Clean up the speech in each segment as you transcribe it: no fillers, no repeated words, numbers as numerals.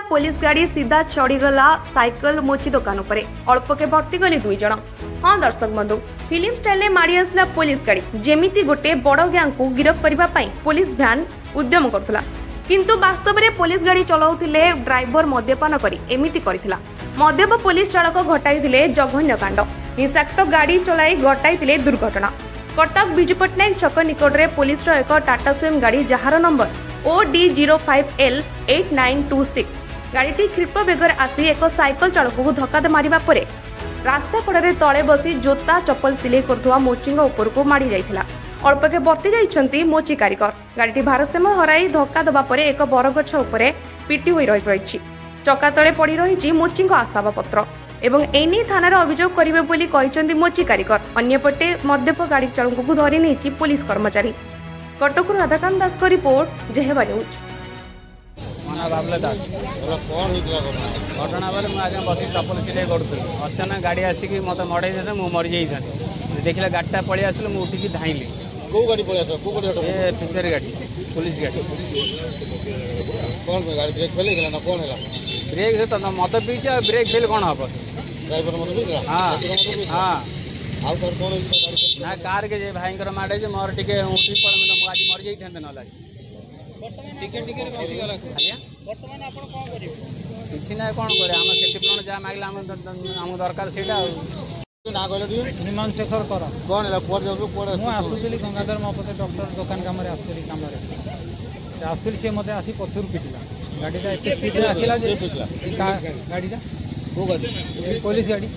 Police गाड़ी सीधा चढ़ीगला cycle मोची दुकान पर अल्पके भर्ती गले 2 जन। हाँ दर्शक बंधु, फिल्म स्टाइल माड़ी आसला पुलिस गाड़ी जेमिति गोटे बड़ गैंग को गिरफ करने पुलिस भ्यान उद्यम करुला, किंतु वास्तव में पुलिस गाड़ी चलाउथिले ड्राइवर मद्यपान करी एमिति करिथिला। मद्यप पुलिस चालक घटाई जघन्य कांड, हिंसाक्त गाड़ी चलाई घटाई दुर्घटना। कटक विजु पट्टनायक छक निकट में पुलिस एक टाटा स्विम गाड़ी जार नंबर OD05L 8926 गाड़ी क्षिप्र बेगर आसी एक साइकल चालक को धक्का मारिबा परे रास्ता कड़े तले बसी जोता चप्पल सिलाई करुवा मोची उपर को माड़ी जाइथिला। अल्पके बर्ती जाइछंती मोची कारिकर। गाड़ी भारसाम्य हराई धक्का दबा परे एक बरगछ उपरे पिटी होई रही चक्का तले पड़ी रही मोची आशापत्र एवं एनी थाना अभियोग करेंगे बोली कहिसंती मोची कारिकर। अन्यपटे मद्यप गाड़ी चालक को धरी नहीं पुलिस कर्मचारी। कटक राधाकांत दास को रिपोर्ट जेहेवा न्यूज। बाबला दास घटना बेले मुझे बस चप्पल सिलाई करूँ अचानक गाड़ी आसिक मत मड़े मुझे मरी जाता देखला गाड़ीटा पलि आसल मुझे उठिकी धाइली। कौ गाड़ी पलि ये फिशरी गाड़ी पुलिस गाड़ी कौन गाड़ी ब्रेक फेल ना कौन है ब्रेक से तो मत पीछे ब्रेक फेल कौन हम ड्राइवर मत भी हाँ हाँ आउ कर कौन ना कार के भाई माड़े मोर टे उठी पड़े आज मरी जाते ना किसी ना कौन करे आम क्षतिपूरण जहाँ मांगला आम दरकार से विमान शेखर कर कौन है मुझे आसुली गंगाधर महापत डॉक्टर दुकान कम आसुली कम आसुली सी मत आसी पछर पिटिला गाड़ीटा एत स्पीड आसला गाड़ीटा कौ गाड़ी पुलिस गाड़ी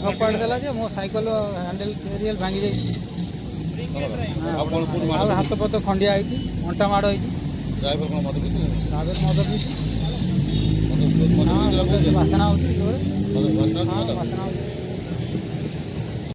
फपाड़ देला मो साइकिल हैंडल एरियल भांगी जाइए हाथ पत खंडिया अंटा माड़ हो ड्राइवर कौन मत मद पी बासना हो बासना